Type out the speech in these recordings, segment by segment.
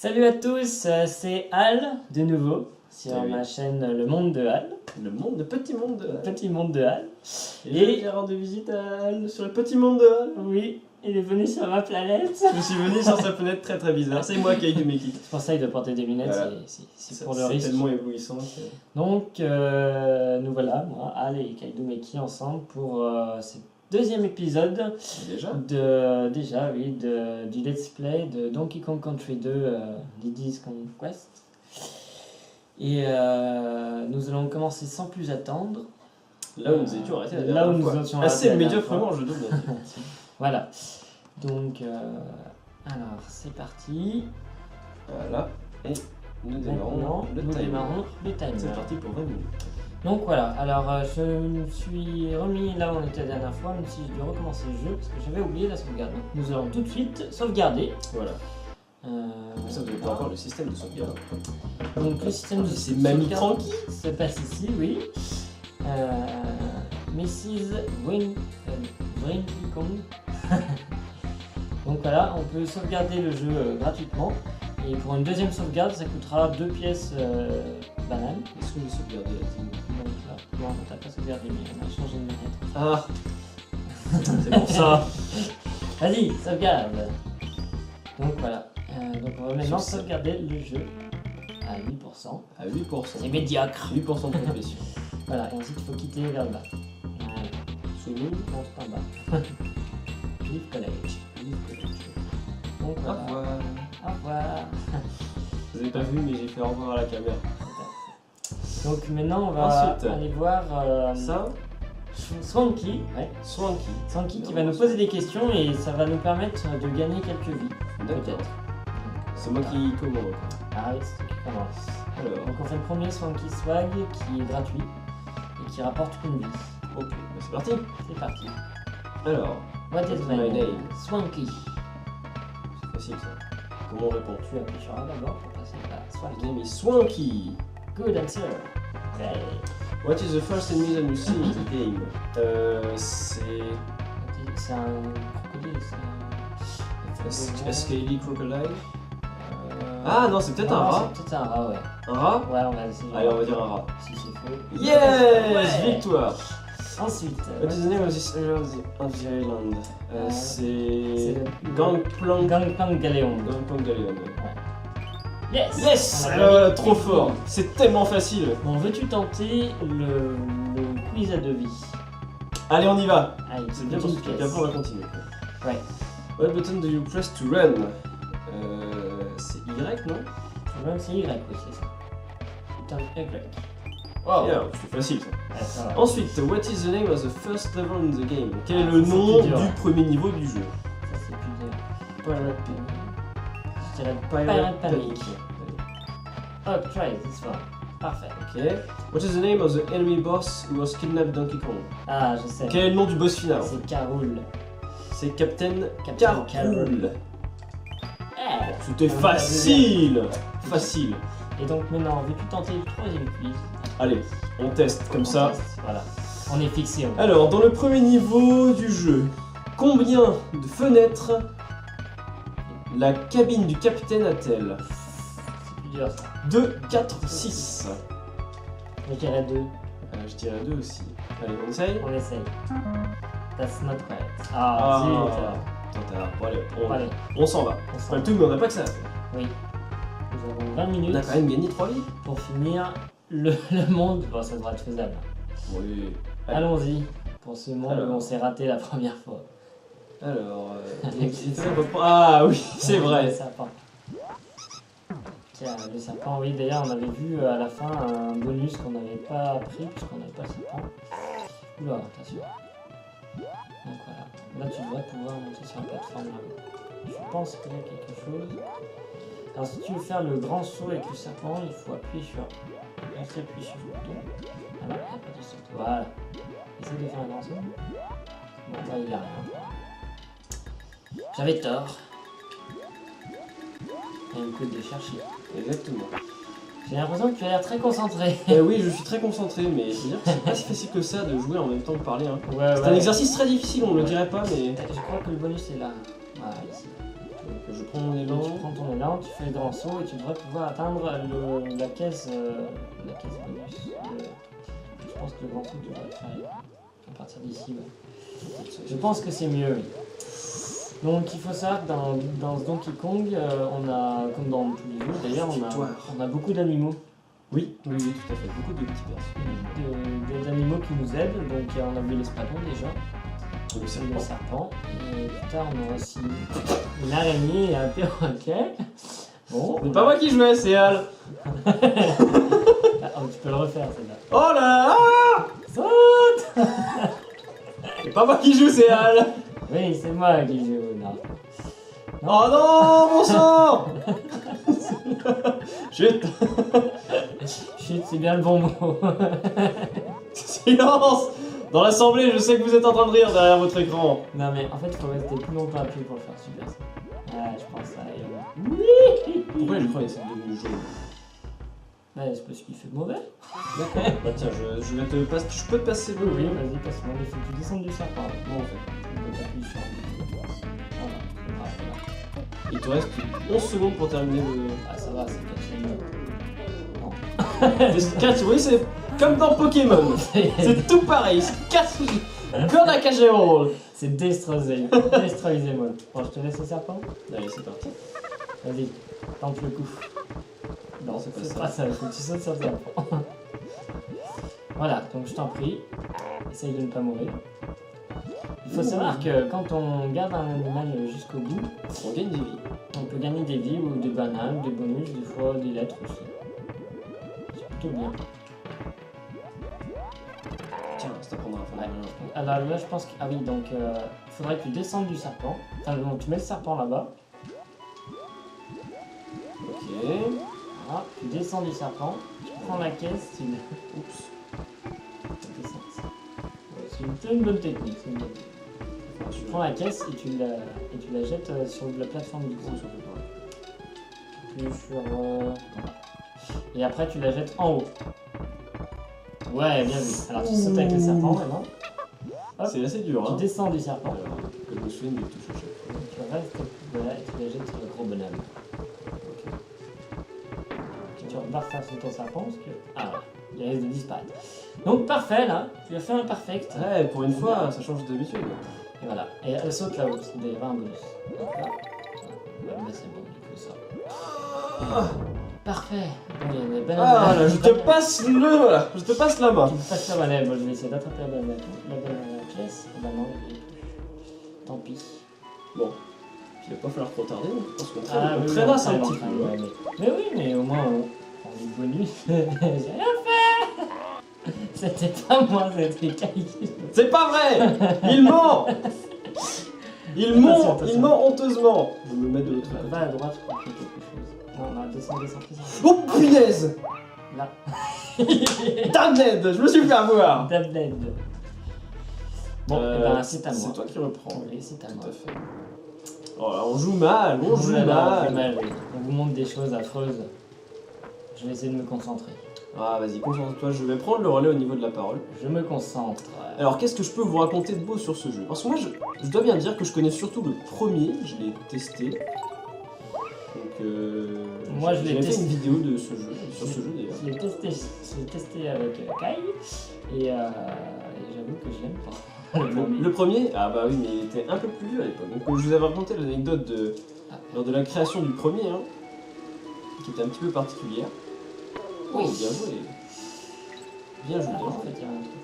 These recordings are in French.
Salut à tous, c'est Al de nouveau sur Salut. ma chaîne Le Monde de Al, Le petit monde de le Hal. petit monde de Al. Et j'ai rendu visite à Hal sur le petit monde de Hal. Oui, il est venu sur ma planète. Je suis venu sur sa fenêtre très très bizarre. C'est moi qui ai du Meki. C'est pour ça qu'il doit porter des lunettes, Voilà. c'est pour le C'est risque. tellement éblouissant que... Donc nous voilà, moi, Al et Kaido Meki ensemble pour ce deuxième épisode Déjà du let's play de Donkey Kong Country 2 Diddy's Conquest. Et nous allons commencer sans plus attendre. Là où nous étions arrêtés la Là dernière où nous fois. étions arrêtés Assez la dernière médiocrement, fois. je doute. Voilà. Donc, alors c'est parti. Voilà. Et nous démarrons Maintenant, le nous timer. démarrons le timer. C'est parti pour 20 minutes. Donc voilà, alors je me suis remis là où on était la dernière fois, même si je dois recommencer le jeu parce que j'avais oublié la sauvegarde. Donc, nous allons tout de suite sauvegarder. Voilà. Ça, vous n'avez pas encore le système de sauvegarde. Donc le système de C'est Mamie sauvegarde Cranky. se passe ici, oui. Mrs. Kong. Donc voilà, on peut sauvegarder le jeu gratuitement. Et pour une deuxième sauvegarde, ça coûtera 2 pièces bananes. Est-ce que j'ai sauvegardé la team? Donc là, non, on n'a pas sauvegardé, mais on a changé de manette. Ah. C'est pour ça. Vas-y, sauvegarde. Donc voilà. Donc on va maintenant Succès. sauvegarder le jeu à 8%. À 8%. C'est médiocre. 8% de complétion. Voilà, et ensuite il faut quitter vers le bas. Voilà. Sous nous. Monte en bas. Live College. Donc Au voilà. revoir. Au revoir. Vous avez pas vu, mais j'ai fait au revoir à la caméra. Donc maintenant on va Ensuite. aller voir Ça, Swanky. Ouais. Swanky. Swanky qui va nous poser des questions et ça va nous permettre de gagner quelques vies. D'accord. Peut-être. C'est moi qui commande. Ah oui, c'est toi qui commence. Alors, Donc on fait le premier Swanky Swag qui est gratuit et qui rapporte une vie. ok, bah c'est parti. C'est parti. Alors, What is my name? Swanky. c'est facile ça. Comment répondre? Tu appuies sur A d'abord pour passer à My Swanky. name is Swanky. Good answer. Ouais. What is the first animal you see in the game? C'est C'est un crocodile, c'est un... Scaly Crocodile. Ah non, c'est peut-être un rat. C'est peut-être un rat, ouais. Un rat? Ouais, on va essayer. Allez, on va dire un rat. Si c'est faux. Yes! Ouais. Victoire! Ensuite, What is the name of this area of the island? C'est c'est le- Gangplank. Gangplank Galéon. Gangplank Galeon. Yes! Yes! On a Alors voilà, gagné. trop fort! C'est tellement facile! Bon, veux-tu tenter le quiz à 2 vies? Allez, on y va! Allez, C'est bien pour une ce truc, pièce. après on va continuer. Ouais. What button do you press to run? C'est Y, non? Même c'est Y, oui, c'est ça. Putain, Y. Wow, yeah, c'est facile ça. Ouais, ça va. Ensuite, what is the name of the first level in the game? Quel est Ah, le ça, c'est nom plus dur. du premier niveau du jeu? Ça, c'est plus dur. Pirate Panic. Je dirais Pirate Panic. Oh, try this one. Parfait. Ok. What is the name of the enemy boss who was kidnapped Donkey Kong? Ah, je sais. Quel est le nom du boss final? C'est Carol. C'est Captain Captain Carpool. Eh. C'était On va facile! Facile. Et donc maintenant, veux-tu tenter le troisième quiz? Allez, on teste comme On ça. teste, voilà. On est fixé. Alors, dans le premier niveau du jeu, combien de fenêtres la cabine du capitaine a-t-elle? C'est plus dur ça. 2, 4, 6. Je dirais 2. Je dirais 2 aussi. Allez, on essaye. On essaye. That's not right. Ah, Zut. attends, bon, allez, Allez, on s'en va. on Pas s'en le tout, mais on n'a pas que ça. Oui. Nous avons 20 On minutes a quand même gagné 3 vies. pour finir le monde. Bon, ça devrait être faisable. Oui. Allez. Allons-y pour ce monde Alors. où on s'est raté la première fois. Alors, Avec ah oui, c'est Le vrai. sapin. Tiens, le sapin, oui, d'ailleurs, on avait vu à la fin un bonus qu'on n'avait pas pris puisqu'on n'avait pas le sapin. Oula, attention. Donc voilà. Là, tu devrais pouvoir monter sur la plateforme là-haut. Je pense qu'il y a quelque chose. Alors, si tu veux faire le grand saut avec le serpent, il faut appuyer sur. On s'appuie sur le bouton. Ah non, il n'y a pas de saut. Voilà. Essaye de faire un grand saut. Bon, là, il n'y a rien. J'avais tort. Il y a une code de chercher. Exactement. J'ai l'impression que tu as l'air très concentré. Oui, je suis très concentré, mais faut dire que c'est pas si facile que ça de jouer en même temps que parler. Hein. Ouais, C'est un exercice très difficile, on ne le dirait pas, mais. Je crois que le bonus est là. Voilà, ici. Donc je prends mon élan. Tu prends ton élan, tu fais le grand saut et tu devrais pouvoir atteindre la caisse bonus. Je pense que le grand saut tu devrais le faire à partir d'ici. Ouais. Je pense que c'est mieux. Oui. Donc il faut savoir que dans ce Donkey Kong, on a, comme dans tous les jeux d'ailleurs, on a beaucoup d'animaux. Oui, tout à fait. Beaucoup de petits personnages. D'animaux qui nous aident. Donc on a vu l'espadon déjà. Le serpent. Et plus tard on a aussi une araignée et un perroquet. Bon. C'est pas moi qui jouais, c'est Al. Ah, tu peux le refaire celle-là. Oh là là. Saute. C'est pas moi qui joue, c'est Al. Oui, c'est moi qui joue. Non. Oh non, mon sang. Chut. Chut, c'est bien le bon mot. Silence. Dans l'assemblée, je sais que vous êtes en train de rire derrière votre écran. Non mais en fait, il faut rester plus longtemps appuyé pour le faire super ça. Ouais, je pense ça. Pourquoi l'écran est devenu jaune? Ouais, c'est parce qu'il fait mauvais. D'accord. Bah tiens, je vais te passer. Je peux te passer le. Oui, vas-y, passe-moi. Il faut que tu descendes du serpent. Bon, en fait. Donc appuie sur. Voilà, c'est grave. Il te reste 11 secondes pour terminer le. Ah, ça va, c'est 4, oui, c'est comme dans Pokémon. C'est tout pareil. C'est 4. Gonna catch them all. C'est Destroy them all. Bon, je te laisse le serpent. Allez, c'est parti. Vas-y, tente le coup. Non, c'est pas ça. Il faut que tu sautes sur le serpent. Voilà, donc je t'en prie, essaye de ne pas mourir. Il faut savoir que quand on garde un animal jusqu'au bout, on gagne des vies. On peut gagner des vies ou des bananes, des bonus, des fois des lettres aussi. C'est plutôt bien. Tiens, ça prendra à faire. Ouais. Alors là, je pense que. Ah oui, donc il faudrait que tu descendes du serpent. Enfin, donc, tu mets le serpent là-bas. Ok. Voilà, tu descends du serpent, tu prends la caisse, tu. Oups. C'est une bonne technique. Une bonne technique. Tu prends la caisse et tu la jettes sur la plateforme du coup. Puis sur. Voilà. Et après, tu la jettes en haut. Ouais, bien vu. Alors tu sautes avec le serpent maintenant. C'est assez dur, hein. Tu descends du serpent. Que je me souvienne des touches à chaque fois. Tu restes, voilà, et tu la jettes sur le gros bonhomme. Ok. Tu repars faire sur ton serpent parce que. Ah ouais, il risque de disparaître. Donc parfait là, tu as fait un perfect. Ouais, pour une fois, ça change d'habitude. Et voilà. Et elle saute là-haut, c'est des 20 bonus. Donc là. Ouais, bah c'est bon, du coup ça. Parfait. Bon, il y a une belle Ah là, je te passe voilà, je te passe la main. Tu me passes la manette, moi je vais essayer d'attraper la bonne pièce. Et bah non, tant pis. Bon, il va pas falloir trop tarder, je pense qu'on oui, traînasse un on petit traîne, peu. ouais, mais oui, mais au moins on prend du bonus. J'ai rien fait. C'était pas moi, c'était Kai. C'est pas vrai. Il ment. Il ment honteusement. Je vais me mettre de l'autre côté. Va à droite, je crois qu'il y a quelque chose. Non, on a descendu. Oh punaise. Là. Damned, je me suis fait avoir. Damned. Bon, et ben c'est à moi. C'est toi qui reprends. Oui, c'est à moi. Tout à fait. Oh là, on joue mal, on joue On fait mal. mal, oui. On vous montre des choses affreuses. Je vais essayer de me concentrer. Ah vas-y, concentre-toi, je vais prendre le relais au niveau de la parole. Je me concentre. Alors qu'est-ce que je peux vous raconter de beau sur ce jeu? Parce que moi je dois bien dire que je connais surtout le premier, je l'ai testé. Donc moi je l'ai fait testé. une vidéo de ce jeu, sur ce jeu d'ailleurs. Je l'ai testé avec Kai et j'avoue que je l'aime pas. Le premier, ah bah oui, mais il était un peu plus vieux à l'époque. Donc je vous avais raconté l'anecdote lors de la création du premier, hein, qui était un petit peu particulière. Oh, bien joué. Bien joué. En fait, il y a un truc.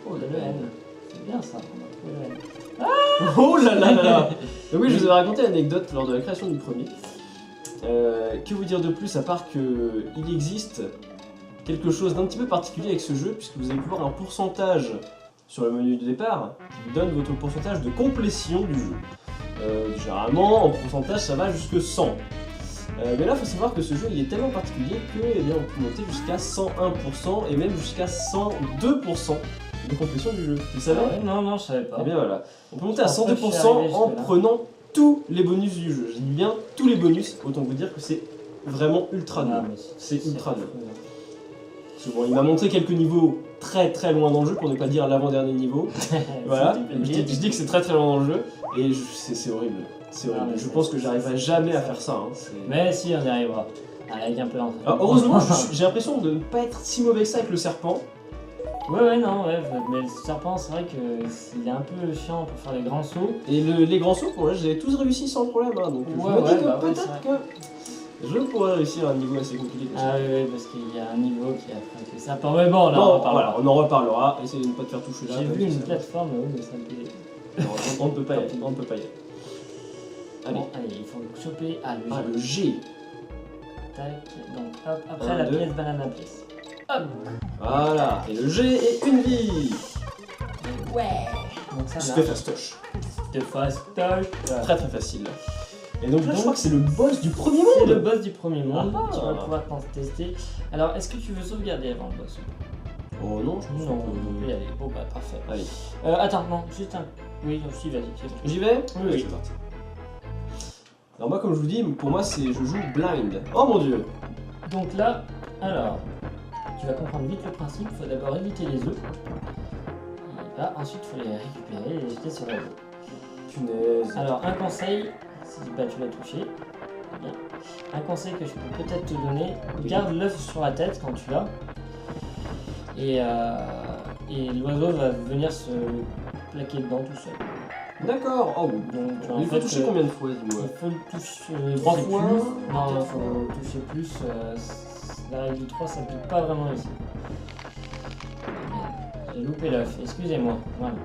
Oh, le N. C'est bien ça, on a trouvé le N. Oh là là là là. Donc oui, je vous avais raconté l'anecdote lors de la création du premier. Que vous dire de plus à part qu'il existe quelque chose d'un petit peu particulier avec ce jeu, puisque vous allez pouvoir un pourcentage sur le menu de départ qui vous donne votre pourcentage de complétion du jeu. Généralement, en pourcentage, ça va jusque 100. Mais là, il faut savoir que ce jeu il est tellement particulier que on peut monter jusqu'à 101% et même jusqu'à 102% de complétion du jeu. Tu savais? Ah ouais, non, je savais pas. Et bien voilà. On peut monter à Je pense pas que je suis 102% arrivé en jusque-là. prenant tous les bonus du jeu. J'ai dit bien tous les bonus, autant vous dire que c'est vraiment ultra dur. Ah, mais C'est ultra dur. affreux. Parce que bon, il m'a montré quelques niveaux très très loin dans le jeu, pour ne pas dire l'avant-dernier niveau. Voilà, je dis que c'est très très loin dans le jeu, et c'est horrible. C'est horrible. Ah, mais je c'est- pense que c'est- j'arriverai c'est- jamais à c'est- faire ça. Hein. Mais si, on y arrivera. Avec un peu d'entraînement. Alors, heureusement, j'ai l'impression de ne pas être si mauvais que ça avec le serpent. Ouais, non, ouais. Mais le serpent, c'est vrai qu'il est un peu chiant pour faire les grands sauts. Et les grands sauts, pour là, je les ai tous réussi sans problème. Hein, donc je Ouais, me dis ouais, que bah ouais, peut-être que je pourrais réussir à un niveau assez compliqué. Comme ça. Ah oui, parce qu'il y a un niveau qui affronte les serpents. Mais bon, là, on en Bon, reparlera. voilà, on en reparlera. Essayez de ne pas te faire toucher là. J'ai parce vu que une ça- plateforme, oui, mais ça me plaît. Non, on ne peut pas y aller. On ne peut pas y aller. Allez. Bon, allez, il faut choper. Ah, le Ah, G. le G. Tac. Donc, hop, après Un, la deux. pièce, banane à pièce. Hop. Voilà. Et le G est une vie. Ouais. Donc ça C'était marche. fastoche. De fastoche. Très très facile. Et donc là, je crois que c'est le boss du premier C'est monde. le boss du premier monde. Ah. Tu vas pouvoir tester. Alors, est-ce que tu veux sauvegarder avant le boss? Oh non, je pense Non, que- on peut y aller. Bon, bah, parfait. Allez. Attends, non, juste un. Oui, si, vas-y, c'est bon. J'y vais. Oui, oui. C'est parti. Alors moi, comme je vous dis, pour moi, je joue blind. Oh mon dieu. Donc là, alors, tu vas comprendre vite le principe. Il faut d'abord éviter les œufs. Et là, ensuite, il faut les récupérer et les jeter sur la zone. Punaise. Alors, un conseil, si bah, tu l'as touché, bien. Un conseil que je peux peut-être te donner, Oui. garde l'œuf sur la tête quand tu l'as. Et l'oiseau va venir se plaquer dedans tout seul. D'accord. Oh. Donc, Il faut toucher combien de fois, dis-moi? Il faut le toucher 3 toucher fois. plus. Non, il faut toucher plus. La règle du 3 s'applique pas vraiment ici. J'ai loupé l'œuf, excusez-moi. Voilà.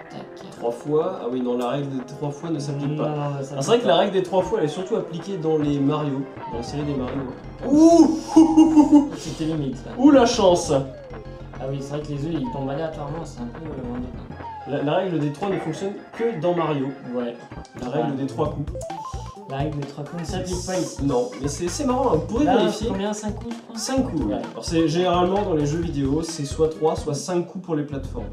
Tac. 3 fois. Ah oui, non, la règle des 3 fois ne s'applique pas. Non, Alors, c'est vrai que la règle des 3 fois, elle est surtout appliquée dans les Mario, dans la série des Mario. Ouh. C'était limite là. Ouh la chance. Ah oui, c'est vrai que les œufs ils tombent aléatoirement, c'est un peu embêtant. La règle des 3 ne fonctionne que dans Mario. Ouais. La règle des 3 coups. La règle des 3 coups ne s'applique pas ici. Non, mais c'est marrant, hein, vous pourrez Là, vérifier. combien 5 coups je crois 5 coups. Ouais. Alors c'est généralement dans les jeux vidéo, c'est soit 3, soit 5 coups pour les plateformes.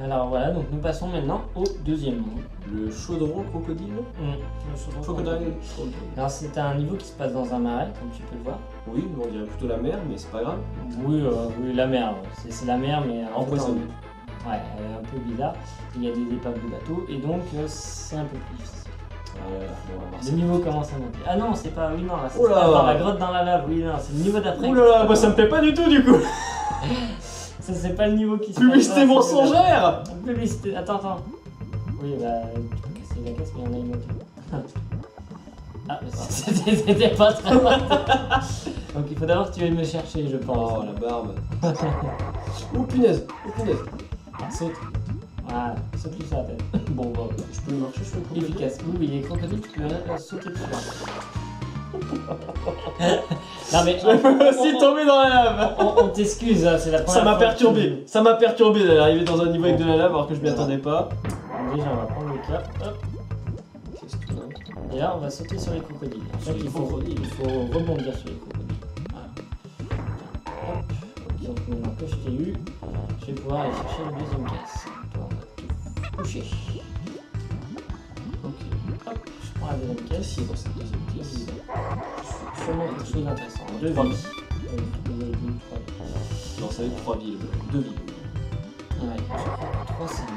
Alors voilà, donc nous passons maintenant au deuxième monde. Le chaudron crocodile. Le Crocodile. Alors c'est un niveau qui se passe dans un marais, comme tu peux le voir. Oui, on dirait plutôt la mer, mais c'est pas grave. Oui, oui la mer. C'est la mer, mais Empoisonnée. Ouais, elle est un peu bizarre. Il y a des épaves de bateau, et donc c'est un peu plus difficile. On va voir ça. Le niveau commence à monter. Ah non, c'est pas. Oui, non, là, c'est Oh là. dans la grotte dans la lave. Oui, non, c'est le niveau d'après. Ouh là là, moi ça me plaît pas du tout du coup. Ça, c'est pas le niveau qui se Publicité passe là, mensongère. c'est le- Publicité. Attends. Oui, bah. Tu peux casser la caisse, mais il y en a une autre. Ah, mais c'était pas très loin. Donc il faut d'abord que tu ailles me chercher, je pense. Oh la barbe. Oh punaise, oh punaise. Saute. Voilà, saute lui sur la tête. Bon, bon. Je peux marcher sur le crocodile. Efficace. Oui, les crocodiles, tu peux sauter dessus. Non, mais. Je peux aussi tomber dans la lave. On t'excuse, hein, c'est la première Ça m'a fois que perturbé. Ça m'a perturbé d'arriver dans un niveau avec de la lave alors que je m'y attendais pas. tu- Déjà, on va prendre le cœur. Hop. Qu'est-ce que c'est? Et là, on va sauter sur les crocodiles. En fait, Sur les il faut rebondir sur les crocodiles. Voilà. Hop. Donc maintenant que je t'ai eu, je vais pouvoir aller chercher la deuxième caisse. Toi, on va te coucher. Ok. Hop, je prends la deuxième Qu'est-ce caisse. qu'il y a dans cette deuxième pièce? Sûrement quelque chose d'intéressant. Deux Trois vies. vies. Trois vies. Non, ça va être 3 villes. 2 villes. Ouais, je crois que 3 c'est bon.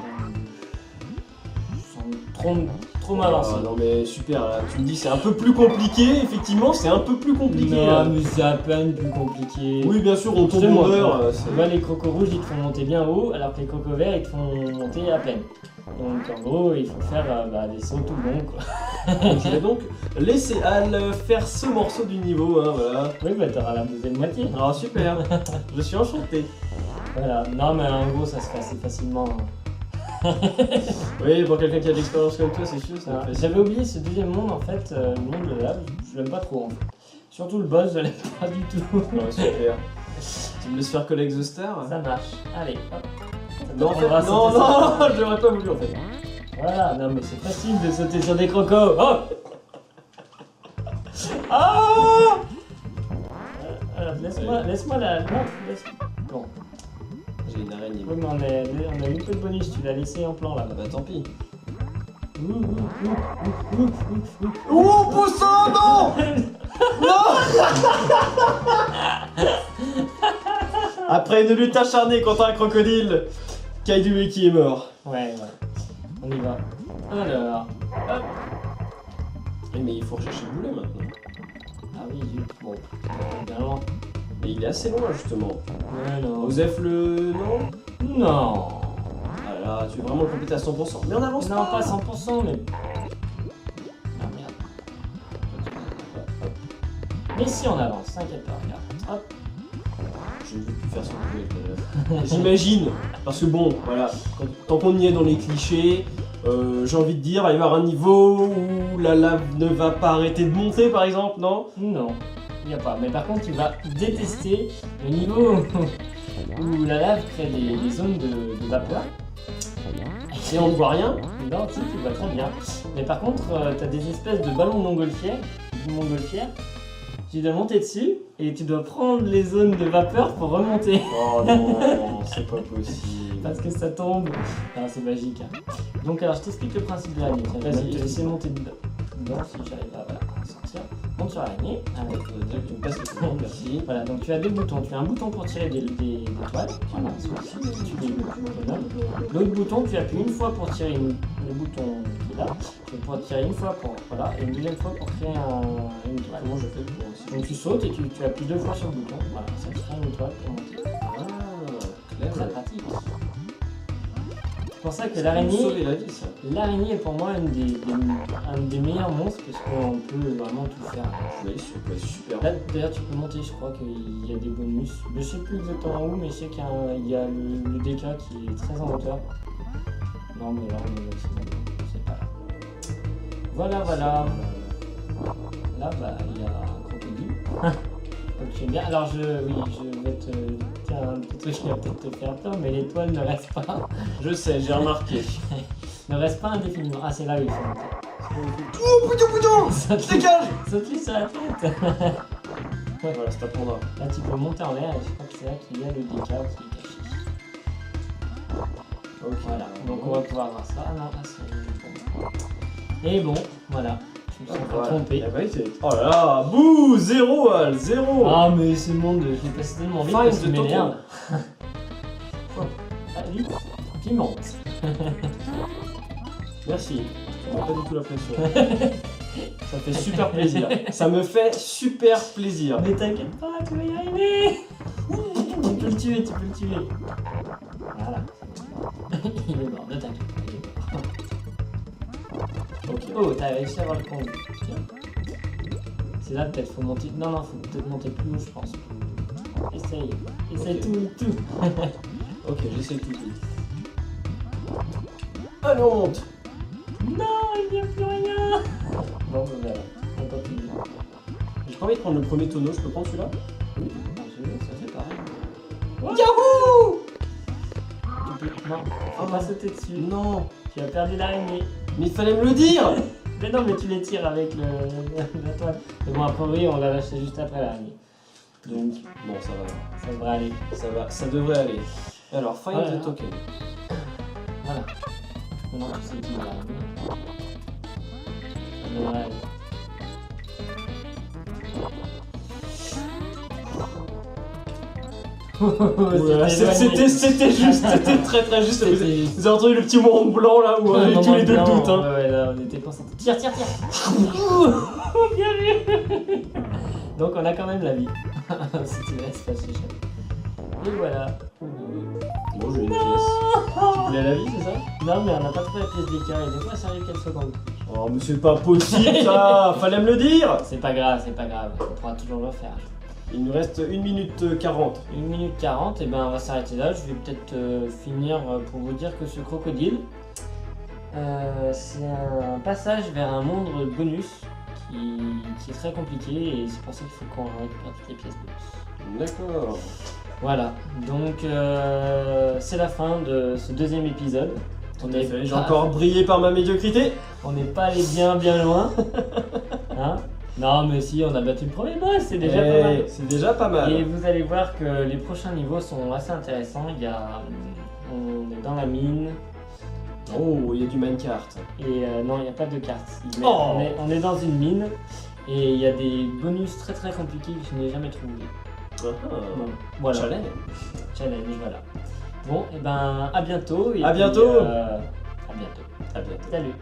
Je sens trop m'avancer. Ah, non mais super, là, tu me dis c'est un peu plus compliqué, effectivement c'est un peu plus compliqué. là. Non, mais c'est à peine plus compliqué. Oui bien sûr on tombe C'est au moi, beurre. quoi. C'est- Tu vois, les crocos rouges ils te font monter bien haut, alors que les crocos verts ils te font monter à peine. Donc en gros, il faut faire des sauts tout longs quoi. Je vais donc laisser Al faire ce morceau du niveau, hein, voilà. Oui, bah t'auras la deuxième moitié. Ah super, je suis enchanté. Voilà, non mais en gros ça se fait assez facilement. Oui, pour quelqu'un qui a de l'expérience comme toi, c'est sûr, ça Alors, me fait. J'avais oublié ce deuxième monde en fait, le monde de la lave, je l'aime pas trop en fait. Surtout le boss, je l'aime pas du tout. Non, super. Tu me laisses faire Collect the Star? Ça marche. Allez, hop. Ça Non, en fait, t'apprendra à non, sauter sur- non, j'aurais pas voulu en fait. Voilà, non mais c'est facile de sauter sur des crocos. Oh Ah laisse-moi la... Non, laisse... Bon, J'ai une araignée. oui, mais on a eu peu de bonus, tu l'as laissé en plan là. Ah bah tant pis. Ouh. Oh, poussin, non! Non! Après une lutte acharnée contre un crocodile, Kaidue qui est mort. Ouais. On y va. Alors. Hop. Mais il faut rechercher le boulet maintenant. Ah oui, zut. Bon. Bien loin. Mais il est assez loin justement. Ouais, non. Osef le... non? Non. Ah là, tu veux vraiment le compléter à 100%. Mais on avance Non, pas. pas 100%, mais. Ah merde. Mais si on avance, t'inquiète pas, regarde. Hop. J'ai vu plus faire son boulet tout à l'heure. J'imagine. Parce que bon, voilà. Tant qu'on y est dans les clichés, j'ai envie de dire, il va y avoir un niveau où la lave ne va pas arrêter de monter par exemple, non? Non, il n'y a pas. Mais par contre, tu vas détester le niveau où la lave crée des zones de vapeur. Et on ne voit rien. Non, si, tu vois très bien. Mais par contre, tu as des espèces de ballons de montgolfière. Tu dois monter dessus et tu dois prendre les zones de vapeur pour remonter. Oh non, c'est pas possible. Parce que ça tombe. Non, c'est magique. Hein. Donc, alors, je t'explique le principe de l'araignée. Tiens, je vais Vas-y, te vas-y. laisser monter dedans si j'arrive à sortir. Monte sur l'araignée. Il faudrait dire que tu me casses les couilles, merci. Voilà, donc tu as deux boutons. Tu as un bouton pour tirer des toiles. Voilà, celui-ci, tu fais le bonhomme. L'autre bouton, tu appuies une fois pour tirer le bouton qui est là. Tu vas tirer une fois pour. Voilà, et une deuxième fois pour créer une toile. Comment je fais pour aussi? Donc tu sautes et tu appuies deux fois sur le bouton. Voilà, ça te crée une toile pour monter. Ah, Très clair. pratique. C'est pour ça que Ça peut nous l'araignée. sauver la vie, ça. L'araignée est pour moi un des meilleurs monstres parce qu'on peut vraiment tout faire. Oui, ça peut être super. Là d'ailleurs tu peux monter, je crois qu'il y a des bonus. Je sais plus exactement où, mais je sais qu'il y a le DK qui est très en hauteur. Non mais là on est aussi, je sais pas. Voilà. Là bah il y a un crocodile. Donc j'aime bien. Alors je vais te dire un petit truc qui va peut-être te faire peur, mais l'étoile ne reste pas. Je sais, j'ai remarqué. Ne reste pas indéfiniment. Ah c'est là où il faut monter. Oh putain, Saute-lui dégage. saute-lui sur la tête. Voilà, ça t'apprendra. Là tu peux monter en l'air et je crois que c'est là qu'il y a le DK qui est caché. Ok. Voilà, donc on va pouvoir voir ça. Ah non, là c'est bon. Et bon, voilà. Je me suis encore trompé. La vérité. Oh là là, bouh, 0 Al, 0. Ah mais ce monde, je l'ai passé tellement vite que Find ça the m'énerve. Ah vite, puis monte. Merci. Ça m'a pas du tout la pression. Ça fait super plaisir. Ça me fait super plaisir. Mais t'inquiète pas, tu vas y arriver. Tu peux le tuer, Voilà. Il est mort, ne t'inquiète pas, il est mort. Ok. Oh, t'as réussi à avoir le conduit. Tiens. C'est là peut-être, faut monter. Non, faut peut-être monter plus haut, je pense. Essaye Ok. tout. Ok, j'essaie tout. Allez, on monte. Non, il n'y a plus rien. Bon, ben voilà, on continue. J'ai pas envie de prendre le premier tonneau, je peux prendre celui-là? Oui, ça fait pareil. Yahoo! Non, faut pas sauter dessus. Non, Tu as perdu l'araignée. mais il fallait me le dire. Mais non, mais tu les tires avec la toile. Mais bon, après, oui, on l'a lâché juste après l'araignée. Donc, Bon, ça va. ça devrait aller. Ça devrait aller. Alors, find Voilà. the token. Voilà. Maintenant, tu sais qui est l'araignée. Ça devrait aller. Oula, c'était juste, c'était très juste. C'était Vous avez juste. entendu le petit moment blanc là où on avait tous les deux le doute. Hein. Ouais, là, on était concentrés. Tire. Bien vu. Donc, on a quand même la vie. Si tu laisses passer, chef. Et voilà. Bon, j'ai une pièce. Tu voulais la vie, c'est ça? Non, mais on n'a pas trouvé la pièce d'écart et des fois, ça arrive qu'elle soit dans le truc. Oh, mais c'est pas possible ça. Fallait me le dire. C'est pas grave. On pourra toujours le refaire. Il nous reste 1 minute 40. 1 minute 40, et ben on va s'arrêter là. Je vais peut-être finir pour vous dire que ce crocodile, c'est un passage vers un monde bonus qui est très compliqué et c'est pour ça qu'il faut qu'on récupère toutes les pièces bonus. D'accord. Voilà, donc c'est la fin de ce deuxième épisode. J'ai encore brillé par ma médiocrité. On n'est pas allé bien loin. Hein? Non, mais si, on a battu le premier boss, c'est déjà pas mal. C'est déjà pas mal. Et vous allez voir que les prochains niveaux sont assez intéressants. On est dans la mine. Oh, il y a du minecart. Et non, il n'y a pas de carte. Mais Oh. on est dans une mine. Et il y a des bonus très compliqués que je n'ai jamais trouvés. Bon, voilà. Challenge. Challenge, voilà. Bon, et ben à bientôt. Et À puis, bientôt. à bientôt. À bientôt. Salut.